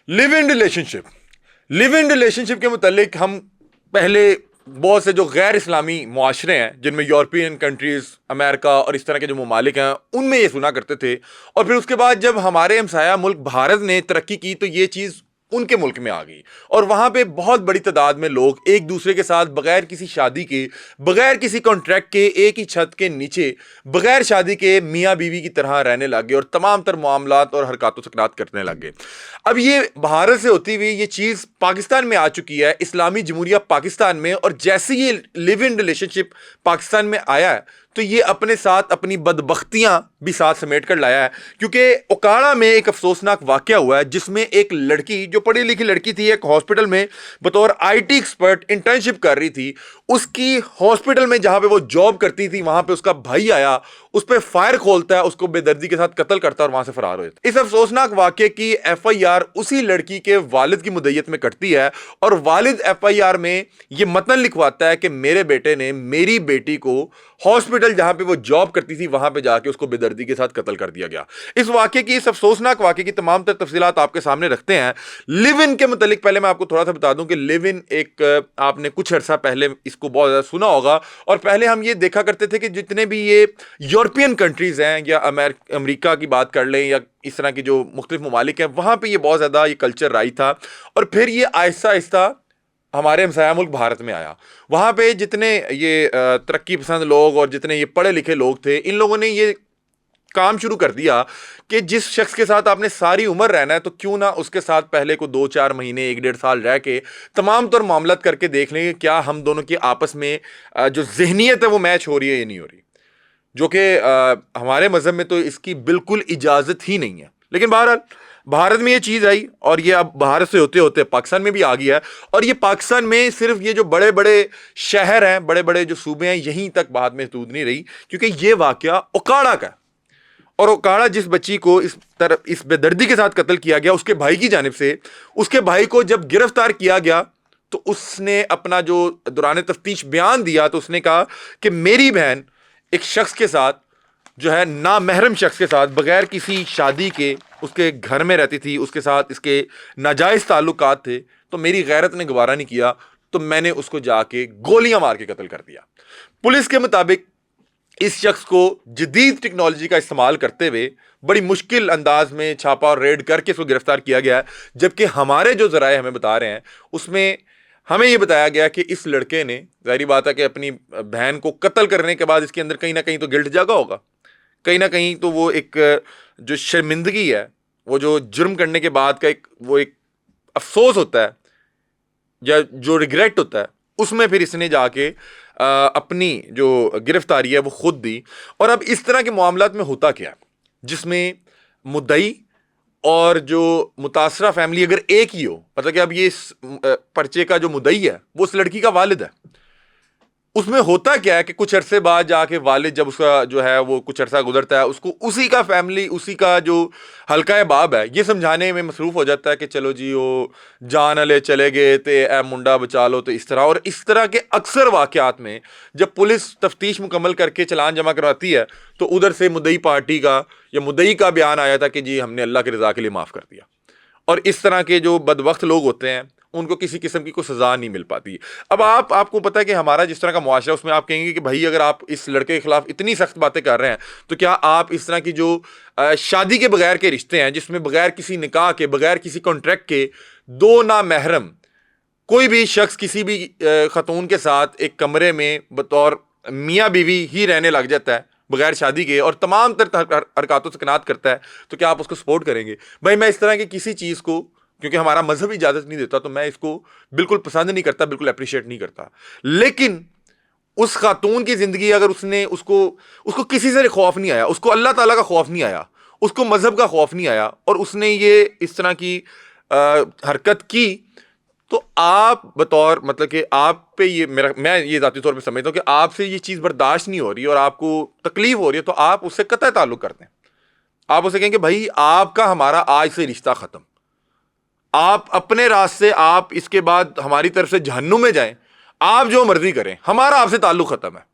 Live in relationship के मुतालिक हम पहले बहुत से जो गैर इस्लामी मुआशरे हैं जिनमें यूरोपियन कंट्रीज़, अमेरिका और इस तरह के जो ममालिक हैं उनमें ये सुना करते थे। और फिर उसके बाद जब हमारे हमसाया मुल्क भारत ने तरक्की की तो ये चीज़ उनके मुल्क में आ गई और वहाँ पे बहुत बड़ी तादाद में लोग एक दूसरे के साथ बगैर किसी शादी के, बगैर किसी कॉन्ट्रैक्ट के, एक ही छत के नीचे बगैर शादी के मियाँ बीवी की तरह रहने लग गए और तमाम तर मामलात और हरकत सकनात करने लग गए। अब ये भारत से होती हुई ये चीज़ पाकिस्तान में आ चुकी है, इस्लामी जमहूरिया पाकिस्तान में, और जैसे ये लिव इन रिलेशनशिप पाकिस्तान में आया है तो ये अपने साथ अपनी बदबख्तियां भी साथ समेट कर लाया है। क्योंकि ओकाड़ा में एक अफसोसनाक वाकया हुआ है जिसमें एक लड़की, जो पढ़ी लिखी लड़की थी, एक हॉस्पिटल में बतौर आईटी एक्सपर्ट इंटर्नशिप कर रही थी। उसकी हॉस्पिटल में जहां पे वो जॉब करती थी वहां पे उसका भाई आया, उस पर फायर खोलता है, उसको बेदर्दी के साथ कत्ल करता है और वहां से फरार हो जाता है। इस अफसोसनाक वाकये की एफआईआर उसी लड़की के वालिद की मुद्दत में कटती है और वालिद एफआईआर में ये मतन लिखवाता है कि मेरे बेटे ने मेरी बेटी को हॉस्पिटल जहां पे वो जॉब करती थी वहां पे जाके उसको बेदर्दी के साथ कत्ल कर दिया गया। इस वाकये की, इस अफसोसनाक वाकये की तमाम तर तफसीलात आपके सामने रखते हैं। लिव इन के मुतालिक पहले मैं आपको थोड़ा सा बता दूं कि लिव इन एक आपने कुछ अर्सा पहले इसको बहुत ज़्यादा सुना होगा और पहले हम ये देखा करते थे कि जितने भी ये यूरोपियन कंट्रीज़ हैं या अमेरिका की बात कर लें या इस तरह की जो मुख्तलिफ ममालिक हैं, वहाँ पर ये बहुत ज़्यादा ये कल्चर राई था और फिर ये आहिस्ता आहिस्ता हमारे हमसाया मुल्क भारत में आया। वहाँ पे जितने ये तरक्की पसंद लोग और जितने ये पढ़े लिखे लोग थे, इन लोगों ने ये काम शुरू कर दिया कि जिस शख्स के साथ आपने सारी उम्र रहना है तो क्यों ना उसके साथ पहले को 2-4 महीने, 1-1.5 साल रह के तमाम तौर मामलत करके देख लेंगे क्या हम दोनों की आपस में जो जहनीत है वो मैच हो रही है या नहीं हो रही, जो कि हमारे मज़हब में तो इसकी बिल्कुल इजाज़त ही नहीं है। लेकिन बहरहाल भारत में ये चीज़ आई और ये अब भारत से होते होते पाकिस्तान में भी आ गया है। और ये पाकिस्तान में सिर्फ ये जो बड़े बड़े शहर हैं, बड़े बड़े जो सूबे हैं, यहीं तक बात महदूद नहीं रही, क्योंकि ये वाकया ओकाड़ा का है। और ओकाड़ा जिस बच्ची को इस बेदर्दी के साथ कत्ल किया गया उसके भाई की जानिब से, उसके भाई को जब गिरफ्तार किया गया तो उसने अपना जो दौरान तफ्तीश बयान दिया तो उसने कहा कि मेरी बहन एक शख्स के साथ, जो है नामहरम शख्स के साथ, बगैर किसी शादी के उसके घर में रहती थी, उसके साथ इसके नाजायज़ ताल्लुकात थे, तो मेरी गैरत ने गवारा नहीं किया तो मैंने उसको जाके गोलियां मार के कत्ल कर दिया। पुलिस के मुताबिक इस शख्स को जदीद टेक्नोलॉजी का इस्तेमाल करते हुए बड़ी मुश्किल अंदाज में छापा और रेड करके इसको गिरफ्तार किया गया है। जबकि हमारे जो ज़राए हमें बता रहे हैं उसमें हमें यह बताया गया कि इस लड़के ने, जाहिर बात है कि अपनी बहन को कत्ल करने के बाद इसके अंदर कहीं ना कहीं तो गिल्ट जागा होगा, कहीं ना कहीं तो वो एक जो शर्मिंदगी है, वो जो जुर्म करने के बाद का एक अफसोस होता है या जो रिग्रेट होता है, उसमें फिर इसने जाके अपनी जो गिरफ्तारी है वो खुद दी। और अब इस तरह के मामलात में होता क्या है जिसमें मुद्दई और जो मुतासरा फैमिली अगर एक ही हो, मतलब कि अब ये इस पर्चे का जो मुद्दई है वो उस लड़की का वालिद है, उसमें होता क्या है कि कुछ अरसे बाद जाके वालिद जब उसका जो है वो कुछ अरसा गुजरता है, उसको उसी का फैमिली, उसी का जो हल्का बाब है ये समझाने में मसरूफ़ हो जाता है कि चलो जी वो जान अले चले गए थे, ए मुंडा बचा लो, तो इस तरह। और इस तरह के अक्सर वाक़यात में जब पुलिस तफ्तीश मुकम्मल करके चलान जमा करवाती है तो उधर से मुद्दई पार्टी का या मुद्दई का बयान आया था कि जी हमने अल्लाह की रज़ा के लिए माफ़ कर दिया। और इस तरह के जो बदबख्त लोग होते हैं उनको किसी किस्म की कोई सज़ा नहीं मिल पाती। अब आपको पता है कि हमारा जिस तरह का मुआशरा, उसमें आप कहेंगे कि भाई अगर आप इस लड़के के खिलाफ इतनी सख्त बातें कर रहे हैं तो क्या आप इस तरह की जो शादी के बगैर के रिश्ते हैं, जिसमें बगैर किसी निकाह के, बगैर किसी कॉन्ट्रैक्ट के, दो नामहरम कोई भी शख्स किसी भी खतून के साथ एक कमरे में बतौर मियाँ बीवी ही रहने लग जाता है बगैर शादी के और तमाम हरकतों से कनात करता है, तो क्या आप उसको सपोर्ट करेंगे? भाई मैं इस तरह की किसी चीज़ को, क्योंकि हमारा मजहब इजाज़त नहीं देता, तो मैं इसको बिल्कुल पसंद नहीं करता, बिल्कुल अप्रिशिएट नहीं करता। लेकिन उस खातून की ज़िंदगी अगर उसको किसी से खौफ नहीं आया, उसको अल्लाह ताला का खौफ नहीं आया, उसको मजहब का खौफ नहीं आया और उसने ये इस तरह की हरकत की, तो आप बतौर, मतलब कि आप पे ये मैं ये ज़ाती तौर पे समझता हूँ कि आपसे ये चीज़ बर्दाश्त नहीं हो रही और आपको तकलीफ हो रही है, तो आप उससे कतई ताल्लुक़ करते हैं। आप उसे कहेंगे भाई आपका हमारा आज से रिश्ता ख़त्म, आप अपने रास्ते, आप इसके बाद हमारी तरफ से जहन्नुम में जाएं, आप जो मर्जी करें, हमारा आपसे ताल्लुक़ ख़त्म है।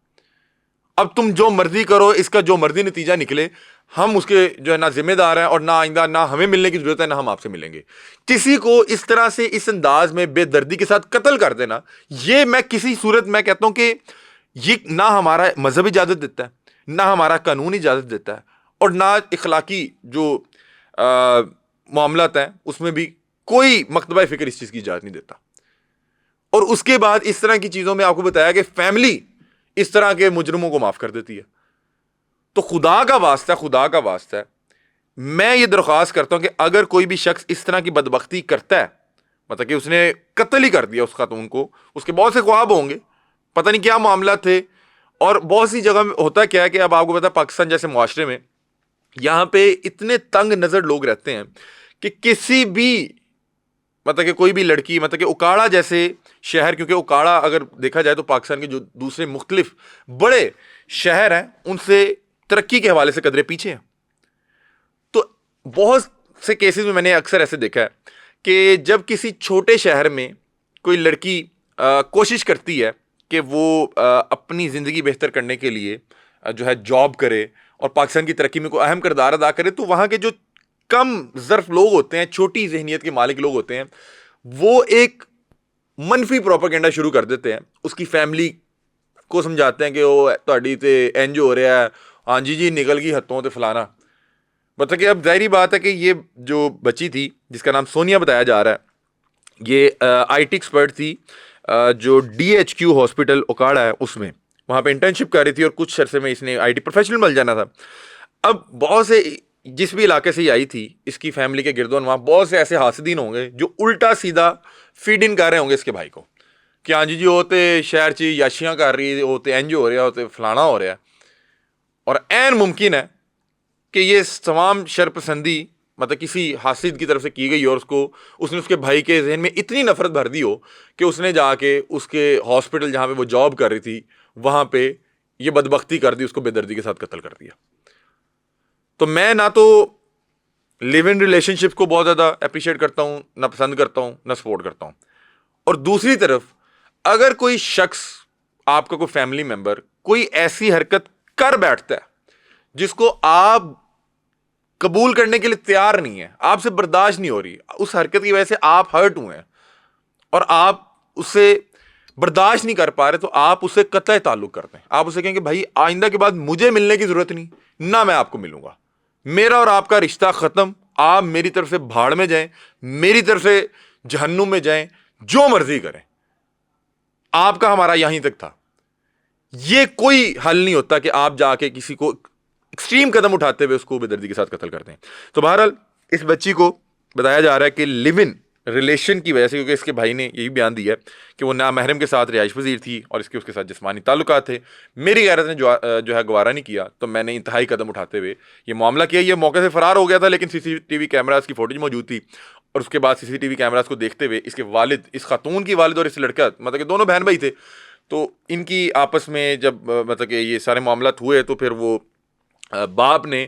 اب تم جو مرضی کرو, اس کا جو مرضی نتیجہ نکلے, ہم اس کے جو ہے نہ ذمہ دار ہیں, اور نہ آئندہ نہ ہمیں ملنے کی ضرورت ہے نہ ہم آپ سے ملیں گے. کسی کو اس طرح سے اس انداز میں بے دردی کے ساتھ قتل کر دینا, یہ میں کسی صورت میں کہتا ہوں کہ یہ نہ ہمارا مذہب اجازت دیتا ہے, نہ ہمارا قانون اجازت دیتا ہے, اور نہ اخلاقی جو معاملات ہیں اس میں بھی کوئی مکتبہ فکر اس چیز کی اجازت نہیں دیتا. اور اس کے بعد اس طرح کی چیزوں میں آپ کو بتایا کہ فیملی اس طرح کے مجرموں کو معاف کر دیتی ہے. تو خدا کا واسطہ ہے, میں یہ درخواست کرتا ہوں کہ اگر کوئی بھی شخص اس طرح کی بدبختی کرتا ہے, مطلب کہ اس نے قتل ہی کر دیا اس خاتون کو, اس کے بہت سے خواب ہوں گے, پتہ نہیں کیا معاملات تھے, اور بہت سی جگہ میں ہوتا کیا ہے کہ اب آپ کو پتا ہے پاکستان جیسے معاشرے میں یہاں پہ اتنے تنگ نظر لوگ رہتے ہیں کہ کسی بھی مطلب کہ کوئی بھی لڑکی, مطلب کہ اکاڑا جیسے شہر, کیونکہ اکاڑا اگر دیکھا جائے تو پاکستان کے جو دوسرے مختلف بڑے شہر ہیں ان سے ترقی کے حوالے سے قدرے پیچھے ہیں. تو بہت سے کیسز میں نے اکثر ایسے دیکھا ہے کہ جب کسی چھوٹے شہر میں کوئی لڑکی کوشش کرتی ہے کہ وہ اپنی زندگی بہتر کرنے کے لیے جو ہے جاب کرے اور پاکستان کی ترقی میں کوئی اہم کردار ادا کرے, تو وہاں کے جو کم ظرف لوگ ہوتے ہیں, چھوٹی ذہنیت کے مالک لوگ ہوتے ہیں, وہ ایک منفی پروپیگنڈا شروع کر دیتے ہیں. اس کی فیملی کو سمجھاتے ہیں کہ وہ تہاڈی تے انج ہو رہا ہے, ہاں جی نکل گئی ہتھوں تے فلانا. مطلب کہ اب ظاہری بات ہے کہ یہ جو بچی تھی جس کا نام سونیا بتایا جا رہا ہے, یہ آئی ٹی ایکسپرٹ تھی جو DHQ ہاسپٹل اوکاڑا ہے اس میں, وہاں پہ انٹرنشپ کر رہی تھی, اور کچھ عرصے میں اس نے IT پروفیشنل بن جانا تھا. اب بہت سے جس بھی علاقے سے یہ آئی تھی, اس کی فیملی کے گردون وہاں بہت سے ایسے حاسدین ہوں گے جو الٹا سیدھا فیڈ ان کر رہے ہوں گے اس کے بھائی کو کہ ہاں جی ہوتے شہر چی یاشیاں کر رہی, ہوتے انج ہو رہا, ہوتے فلانا ہو رہا. اور عین ممکن ہے کہ یہ تمام شرپسندی مطلب کسی حاسد کی طرف سے کی گئی, اور اس نے اس کے بھائی کے ذہن میں اتنی نفرت بھر دی ہو کہ اس نے جا کے اس کے ہاسپٹل جہاں پہ وہ جاب کر رہی تھی وہاں پہ یہ بدبختی کر دی, اس کو بے دردی کے ساتھ قتل کر دیا. تو میں نہ تو لیو ان ریلیشن شپ کو بہت زیادہ اپریشیٹ کرتا ہوں, نہ پسند کرتا ہوں, نہ سپورٹ کرتا ہوں. اور دوسری طرف اگر کوئی شخص, آپ کا کوئی فیملی ممبر کوئی ایسی حرکت کر بیٹھتا ہے جس کو آپ قبول کرنے کے لیے تیار نہیں ہے, آپ سے برداشت نہیں ہو رہی, اس حرکت کی وجہ سے آپ ہرٹ ہوئے ہیں اور آپ اسے برداشت نہیں کر پا رہے, تو آپ اسے قطع تعلق کرتے ہیں. آپ اسے کہیں کہ بھائی آئندہ کے بعد مجھے ملنے کی ضرورت نہیں, نہ میں آپ کو ملوں گا, میرا اور آپ کا رشتہ ختم, آپ میری طرف سے بھاڑ میں جائیں, میری طرف سے جہنم میں جائیں, جو مرضی کریں, آپ کا ہمارا یہیں تک تھا. یہ کوئی حل نہیں ہوتا کہ آپ جا کے کسی کو ایکسٹریم قدم اٹھاتے ہوئے اس کو بے دردی کے ساتھ قتل کرتے ہیں. تو بہرحال اس بچی کو بتایا جا رہا ہے کہ لیو ان ریلیشن کی وجہ سے, کیونکہ اس کے بھائی نے یہی بیان دیا ہے کہ وہ نامحرم کے ساتھ رہائش پذیر تھی اور اس کے ساتھ جسمانی تعلقات تھے. میری غیرت نے جو ہے گوارا نہیں کیا, تو میں نے انتہائی قدم اٹھاتے ہوئے یہ معاملہ کیا. یہ موقع سے فرار ہو گیا تھا, لیکن CCTV کیمراز کی فوٹیج موجود تھی, اور اس کے بعد CCTV کیمراز کو دیکھتے ہوئے اس کے والد, اس خاتون کی والد اور اس لڑکا, مطلب کہ دونوں بہن بھائی تھے, تو ان کی آپس میں جب مطلب کہ یہ سارے معاملات ہوئے تو پھر وہ باپ نے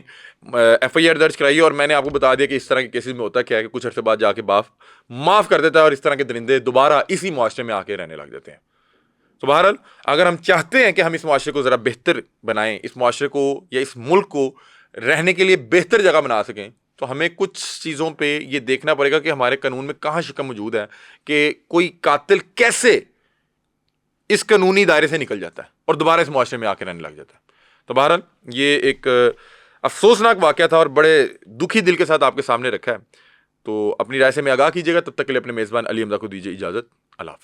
FIR درج کرائی. اور میں نے آپ کو بتا دیا کہ اس طرح کے کیسز میں ہوتا کیا ہے کہ کچھ عرصے بعد جا کے باپ معاف کر دیتا ہے, اور اس طرح کے درندے دوبارہ اسی معاشرے میں آ کے رہنے لگ جاتے ہیں. تو بہرحال اگر ہم چاہتے ہیں کہ ہم اس معاشرے کو ذرا بہتر بنائیں, اس معاشرے کو یا اس ملک کو رہنے کے لیے بہتر جگہ بنا سکیں, تو ہمیں کچھ چیزوں پہ یہ دیکھنا پڑے گا کہ ہمارے قانون میں کہاں شکم موجود ہے کہ کوئی قاتل کیسے اس قانونی دائرے سے نکل جاتا ہے اور دوبارہ اس معاشرے میں آ کے رہنے لگ جاتا ہے. تو بہرحال یہ ایک افسوسناک واقعہ تھا اور بڑے دکھی دل کے ساتھ آپ کے سامنے رکھا ہے. تو اپنی رائے سے میں آگاہ کیجیے گا. تب تک کے لیے اپنے میزبان علی حمزہ کو دیجیے اجازت. اللہ حافظ.